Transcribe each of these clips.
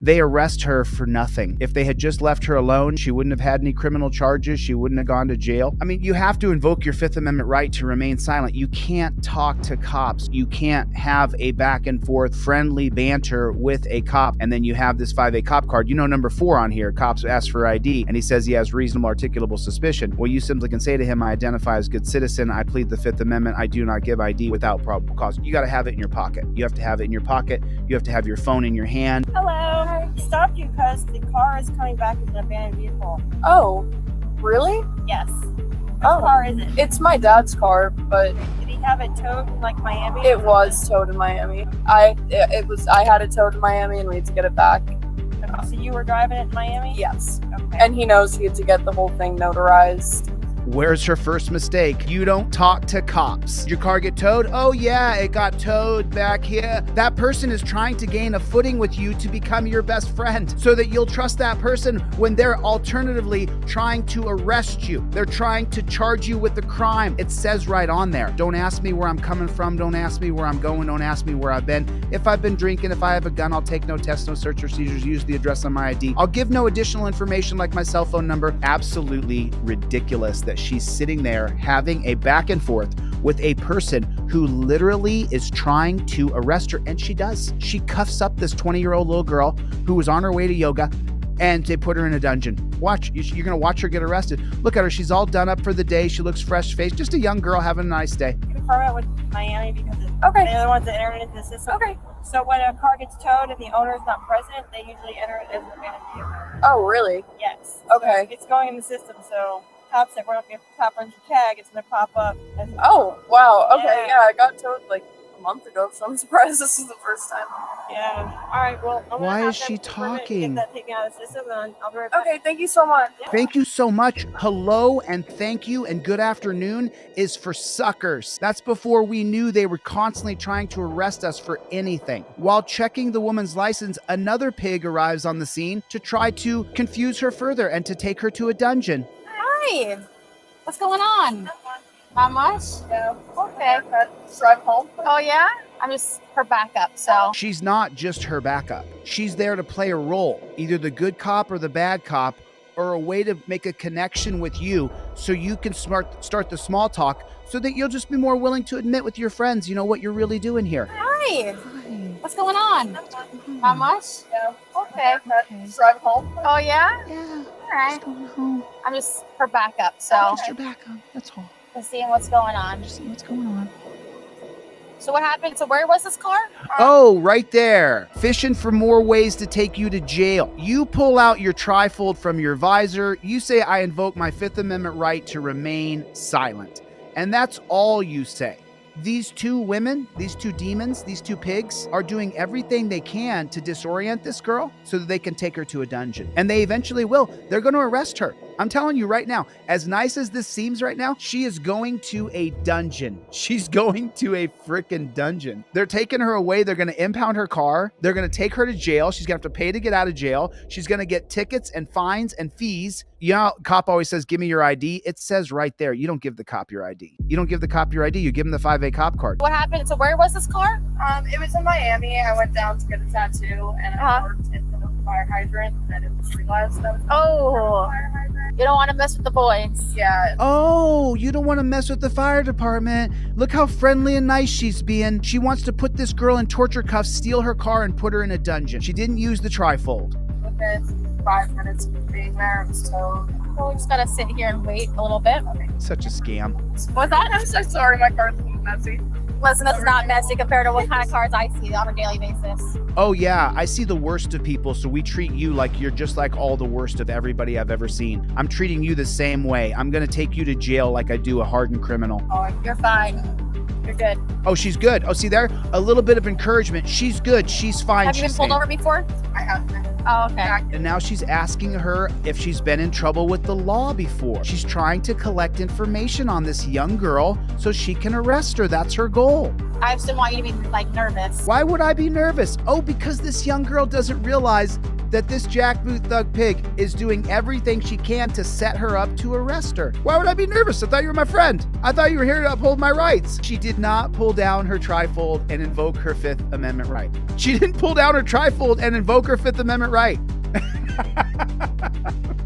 They arrest her for nothing. If they had just left her alone, she wouldn't have had any criminal charges. She wouldn't have gone to jail. I mean, you have to invoke your Fifth Amendment right to remain silent. You can't talk to cops. You can't have a back and forth friendly banter with a cop. And then you have this 5A cop card. You know, number 4 on here, cops ask for ID, and he says he has reasonable articulable suspicion. Well, you simply can say to him, I identify as a good citizen. I plead the Fifth Amendment. I do not give ID without probable cause. You got to have it in your pocket. You have to have it in your pocket. You have to have your phone in your hand. Hello. I stopped you because the car is coming back with an abandoned vehicle. Oh, really? Yes. Which car is it? It's my dad's car, but Did he have it towed in like Miami? it was towed in Miami. I had it towed in Miami and we had to get it back. Okay, so you were driving it in Miami? Yes. Okay. And he knows he had to get the whole thing notarized. Where's her first mistake? You don't talk to cops. Your car get towed? Oh yeah, it got towed back here. That person is trying to gain a footing with you to become your best friend so that you'll trust that person when they're alternatively trying to arrest you. They're trying to charge you with a crime. It says right on there, don't ask me where I'm coming from. Don't ask me where I'm going. Don't ask me where I've been. If I've been drinking, if I have a gun, I'll take no tests, no search or seizures, use the address on my ID. I'll give no additional information like my cell phone number. Absolutely ridiculous that she's sitting there having a back and forth with a person who literally is trying to arrest her, and she does. She cuffs up this 20-year-old little girl who was on her way to yoga, and they put her in a dungeon. Watch, you're gonna watch her get arrested. Look at her, she's all done up for the day. She looks fresh-faced, just a young girl having a nice day. Confirm it with Miami because Okay. they're the ones that enter it into the system. Okay. So when a car gets towed and the owner is not present, they usually enter it as an abandoned vehicle. Oh, really? Yes. Okay. So it's going in the system, so cops that if you tap on your tag, it's going to pop up. As Oh, wow. Okay, Yeah. yeah, I got towed like a month ago, so I'm surprised this is the first time. Yeah. All right, well, I'm Why gonna is have she them confirm it and talking? Get that taken out of the system, and I'll be right back. Okay, thank you so much. Thank you so much. Hello and thank you and good afternoon is for suckers. That's before we knew they were constantly trying to arrest us for anything. While checking the woman's license, another pig arrives on the scene to try to confuse her further and to take her to a dungeon. Hi. What's going on? Not much? Yeah. Okay. Drive home. Oh, yeah? I'm just her backup, so. She's not just her backup. She's there to play a role, either the good cop or the bad cop, or a way to make a connection with you so you can start the small talk so that you'll just be more willing to admit with your friends, you know, what you're really doing here. Hi. What's going on? Not much? Yeah. Okay. Drive home. Oh, yeah? Yeah, All right. going home. I'm just her backup, so. Just your backup, that's all. Just seeing what's going on. Just see what's going on. So what happened? So where was this car? Oh, right there. Fishing for more ways to take you to jail. You pull out your trifold from your visor. You say, I invoke my Fifth Amendment right to remain silent. And that's all you say. These two women, these two demons, these two pigs are doing everything they can to disorient this girl so that they can take her to a dungeon. And they eventually will. They're going to arrest her. I'm telling you right now, as nice as this seems right now, she is going to a dungeon. She's going to a freaking dungeon. They're taking her away. They're going to impound her car. They're going to take her to jail. She's going to have to pay to get out of jail. She's going to get tickets and fines and fees. You know, cop always says, give me your ID. It says right there, you don't give the cop your ID. You don't give the cop your ID. You give him the 5A cop card. What happened? So where was this car? It was in Miami. I went down to get a tattoo and I worked into the fire hydrant and then it was realized that was Oh. fire hydrant. You don't want to mess with the boys. Yeah. Oh, you don't want to mess with the fire department. Look how friendly and nice she's being. She wants to put this girl in torture cuffs, steal her car, and put her in a dungeon. She didn't use the trifold. Within 5 minutes of being there, it was towed. So we just gotta sit here and wait a little bit. Such a scam. What's that? I'm so sorry, my car's messy. Listen, this is not messy compared to what kind of cars I see on a daily basis. Oh yeah, I see the worst of people, so we treat you like you're just like all the worst of everybody I've ever seen. I'm treating you the same way. I'm gonna take you to jail like I do a hardened criminal. Oh, you're fine. You're good. Oh, she's good. Oh, see there? A little bit of encouragement. She's good. She's fine. Have you been she's pulled safe. over before? I have been. Oh, okay. And now she's asking her if she's been in trouble with the law before. She's trying to collect information on this young girl so she can arrest her. That's her goal. I just didn't want you to be like nervous. Why would I be nervous? Oh, because this young girl doesn't realize that this jackboot thug pig is doing everything she can to set her up to arrest her. Why would I be nervous? I thought you were my friend. I thought you were here to uphold my rights. She did not pull down her trifold and invoke her Fifth Amendment right. She didn't pull down her trifold and invoke her Fifth Amendment right.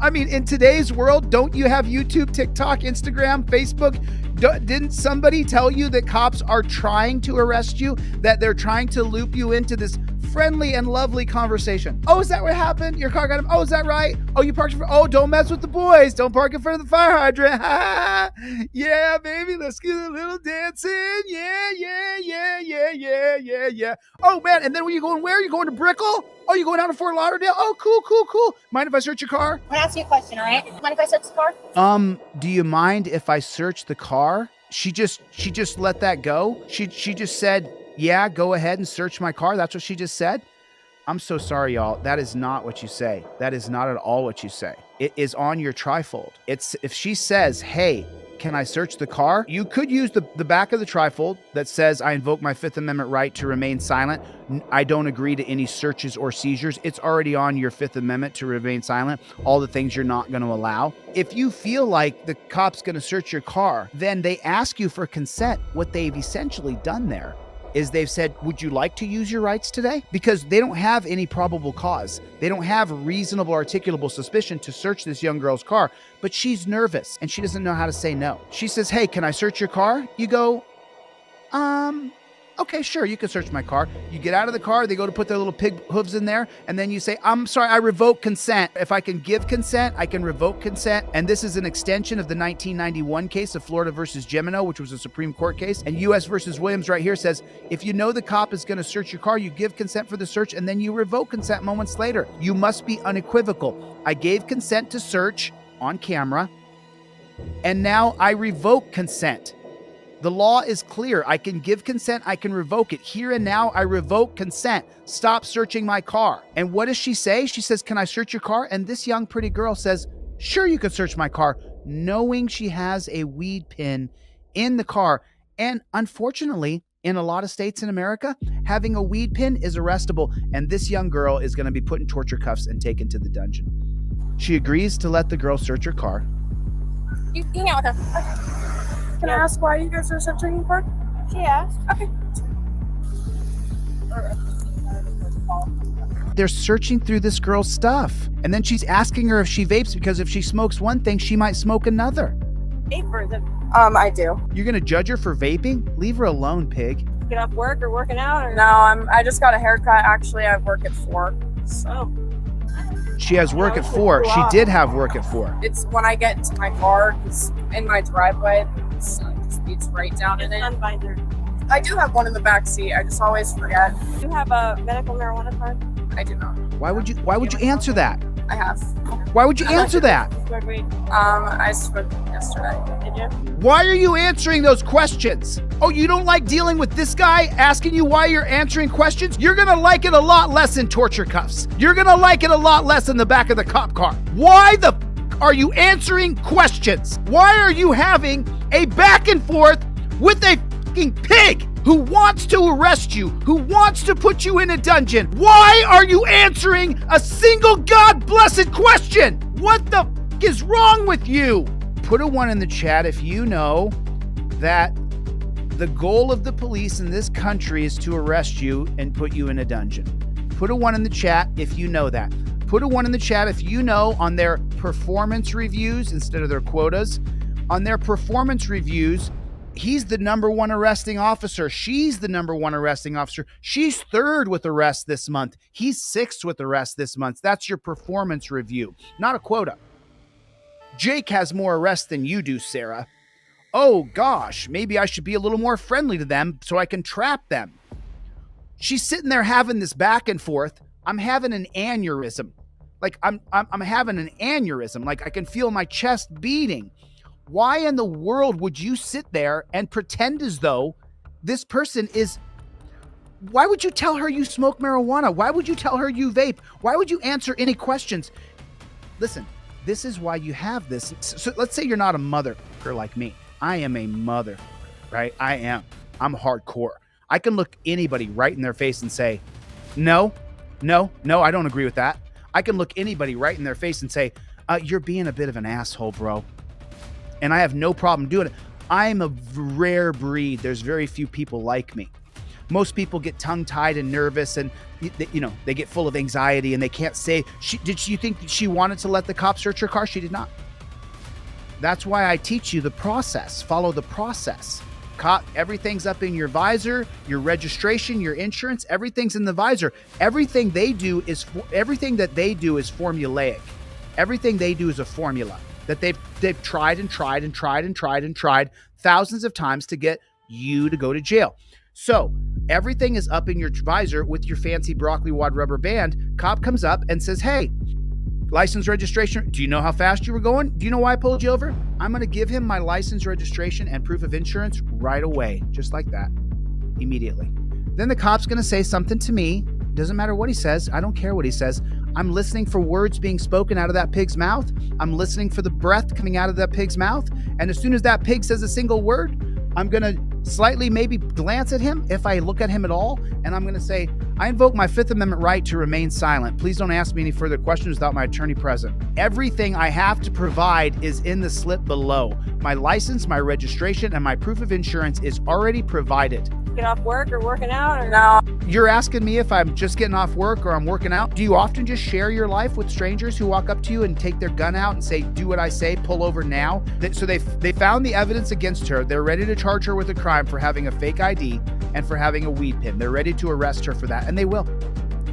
I mean, in today's world, don't you have YouTube, TikTok, Instagram, Facebook? Didn't somebody tell you that cops are trying to arrest you, that they're trying to loop you into this friendly and lovely conversation? Oh, is that what happened? Your car got him. Oh, is that right? Oh, you parked. Oh, don't mess with the boys. Don't park in front of the fire hydrant. Yeah, baby, let's get a little dancing. Yeah. Oh, man, and then when you going where? You going to Brickell? Oh, you going down to Fort Lauderdale? Oh, cool. Mind if I search your car? I'm gonna ask you a question, all right? Mind if I search the car? Do you mind if I search the car? She just let that go. She just said, yeah, go ahead and search my car. That's what she just said. I'm so sorry, y'all. That is not what you say. That is not at all what you say. It is on your trifold. It's if she says, hey, can I search the car? You could use the back of the trifold that says, I invoke my Fifth Amendment right to remain silent. I don't agree to any searches or seizures. It's already on your Fifth Amendment to remain silent. All the things you're not going to allow. If you feel like the cop's going to search your car, then they ask you for consent. What they've essentially done there is they've said, would you like to use your rights today? Because they don't have any probable cause. They don't have reasonable articulable suspicion to search this young girl's car, but she's nervous and she doesn't know how to say no. She says, hey, can I search your car? You go, okay, sure, you can search my car. You get out of the car, they go to put their little pig hooves in there, and then you say, I'm sorry, I revoke consent. If I can give consent, I can revoke consent. And this is an extension of the 1991 case of Florida versus Gemino, which was a Supreme Court case. And U.S. versus Williams right here says, if you know the cop is going to search your car, you give consent for the search, and then you revoke consent moments later. You must be unequivocal. I gave consent to search on camera, and now I revoke consent. The law is clear. I can give consent. I can revoke it. Here and now, I revoke consent. Stop searching my car. And what does she say? She says, can I search your car? And this young pretty girl says, sure, you can search my car, knowing she has a weed pin in the car. And unfortunately, in a lot of states in America, having a weed pin is arrestable. And this young girl is going to be put in torture cuffs and taken to the dungeon. She agrees to let the girl search her car. You hang out with her. Can I ask why you guys are searching for? She asked. Okay. They're searching through this girl's stuff. And then she's asking her if she vapes, because if she smokes one thing, she might smoke another. I do. You're going to judge her for vaping? Leave her alone, pig. Get off work or working out or No, I just got a haircut. Actually, I work at 4. So She has work at 4. She did have work at 4. it's when I get into my car, because in my driveway, the sun just beats right down in it. unbinder. I do have one in the back seat. I just always forget. Do you have a medical marijuana card? I do not. Why would you answer that? I have. Why would you answer that? I smoked yesterday. Did you? Why are you answering those questions? Oh, you don't like dealing with this guy asking you why you're answering questions? You're gonna like it a lot less in torture cuffs. You're gonna like it a lot less in the back of the cop car. Why the are you answering questions? Why are you having a back and forth with a fucking pig who wants to arrest you, who wants to put you in a dungeon? Why are you answering a single God-blessed question? What the fuck is wrong with you? Put a 1 in the chat if you know that the goal of the police in this country is to arrest you and put you in a dungeon. Put a 1 in the chat if you know that. Put a 1 in the chat if you know on their performance reviews, instead of their quotas, on their performance reviews, he's the number 1 arresting officer. She's the number 1 arresting officer. She's 3rd with arrests this month. He's 6th with arrests this month. That's your performance review, not a quota. Jake has more arrests than you do, Sarah. Oh gosh, maybe I should be a little more friendly to them so I can trap them. She's sitting there having this back and forth. I'm having an aneurysm. Like I'm having an aneurysm. Like I can feel my chest beating. Why in the world would you sit there and pretend as though this person is... Why would you tell her you smoke marijuana? Why would you tell her you vape? Why would you answer any questions? Listen, this is why you have this. So let's say you're not a mother like me. I am a mother, right? I am. I'm hardcore. I can look anybody right in their face and say, no, I don't agree with that. I can look anybody right in their face and say, you're being a bit of an asshole, bro. And I have no problem doing it. I'm a rare breed. There's very few people like me. Most people get tongue-tied and nervous, and they get full of anxiety, and they can't say. Did you think she wanted to let the cops search her car? She did not. That's why I teach you the process. Follow the process. Everything's up in your visor, your registration, your insurance. Everything's in the visor. Everything that they do is formulaic. Everything they do is a formula that they've tried and tried and tried and tried and tried thousands of times to get you to go to jail. So everything is up in your visor with your fancy broccoli wad rubber band. Cop comes up and says, hey, license, registration. Do you know how fast you were going? Do you know why I pulled you over? I'm going to give him my license, registration, and proof of insurance right away. Just like that. Immediately. Then the cop's going to say something to me. Doesn't matter what he says. I don't care what he says. I'm listening for words being spoken out of that pig's mouth. I'm listening for the breath coming out of that pig's mouth. And as soon as that pig says a single word, I'm going to slightly maybe glance at him if I look at him at all. And I'm going to say, I invoke my Fifth Amendment right to remain silent. Please don't ask me any further questions without my attorney present. Everything I have to provide is in the slip below. My license, my registration, and my proof of insurance is already provided. Get off work or working out or No. You're asking me if I'm just getting off work or I'm working out. Do you often just share your life with strangers who walk up to you and take their gun out and say, do what I say, pull over now? So they found the evidence against her. They're ready to charge her with a crime for having a fake ID and for having a weed pen. They're ready to arrest her for that, and they will.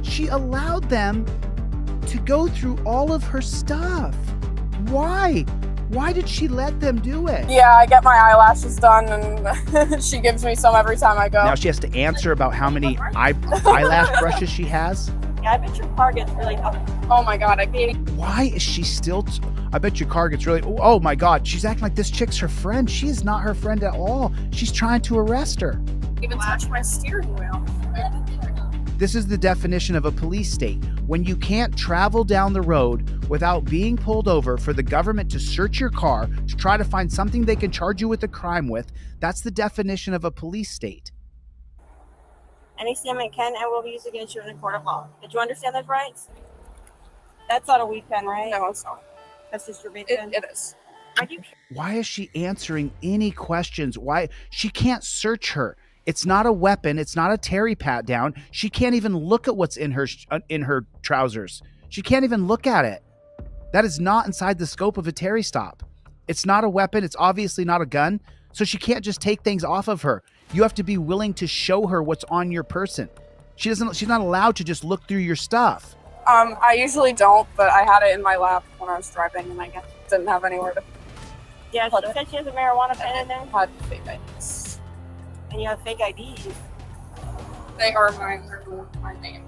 She allowed them to go through all of her stuff. Why? Why did she let them do it? Yeah, I get my eyelashes done, and she gives me some every time I go. Now she has to answer about how many eyelash brushes she has. yeah, I bet your car gets really hot. Oh my god, I can't. Why is she still... I bet your car gets really... Oh my God, she's acting like this chick's her friend. She is not her friend at all. She's trying to arrest her. Even touch my steering wheel. This is the definition of a police state. When you can't travel down the road without being pulled over for the government to search your car to try to find something they can charge you with a crime with, that's the definition of a police state. Any statement can and will be used against you in a court of law. Did you understand those rights? That's not a weed pen, right? No, it's not. That's just your vape pen. It is. Why do you Why is she answering any questions? Why? She can't search her. It's not a weapon. It's not a Terry pat down. She can't even look at what's in her trousers. She can't even look at it. That is not inside the scope of a Terry stop. It's not a weapon. It's obviously not a gun. So she can't just take things off of her. You have to be willing to show her what's on your person. She's not allowed to just look through your stuff. I usually don't, but I had it in my lap when I was driving, and I didn't have anywhere to Yeah, she said she has a marijuana pen in there, put fake IDs. and you have fake IDs. They are mine. They're my name.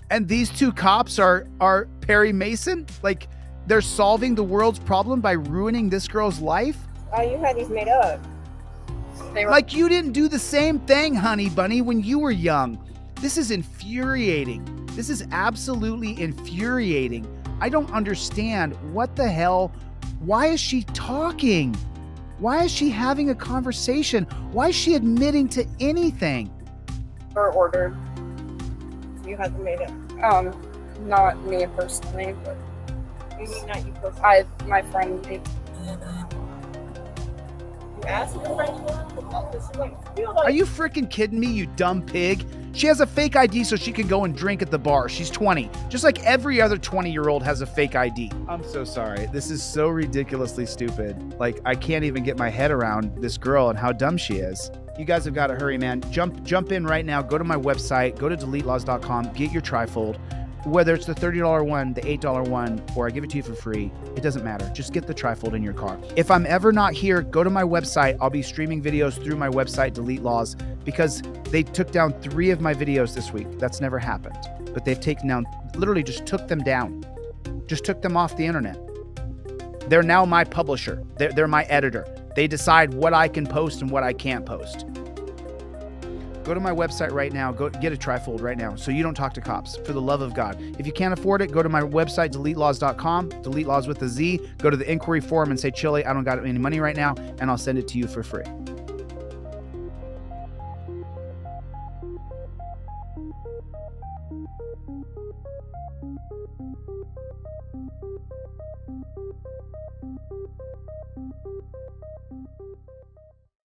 And these two cops are Perry Mason? Like, they're solving the world's problem by ruining this girl's life? Oh, you had these made up. They were Like, you didn't do the same thing, honey bunny, when you were young. This is infuriating. This is absolutely infuriating. I don't understand. What the hell? Why is she talking? Why is she having a conversation? Why is she admitting to anything? ordered. You had them made up. Not me personally, but Maybe not you personally. my friend made. You asked your friend for this is like, feel Are like you freaking kidding me, you dumb pig? She has a fake ID so she can go and drink at the bar. She's 20. Just like every other 20-year-old has a fake ID. I'm so sorry. This is so ridiculously stupid. Like, I can't even get my head around this girl and how dumb she is. You guys have got to hurry, man. Jump in right now. Go to my website. Go to DeleteLawz.com. Get your trifold. Whether it's the $30 one, the $8 one, or I give it to you for free, it doesn't matter. Just get the trifold in your car. If I'm ever not here, go to my website. I'll be streaming videos through my website, Delete Lawz, because they took down 3 of my videos this week. That's never happened. But they've taken down, literally just took them down. Just took them off the internet. They're now my publisher. They're my editor. They decide what I can post and what I can't post. Go to my website right now. Go get a trifold right now so you don't talk to cops, for the love of God. If you can't afford it, go to my website, DeleteLawz.com, Delete Lawz with a Z. Go to the inquiry form and say, Chille, I don't got any money right now, and I'll send it to you for free.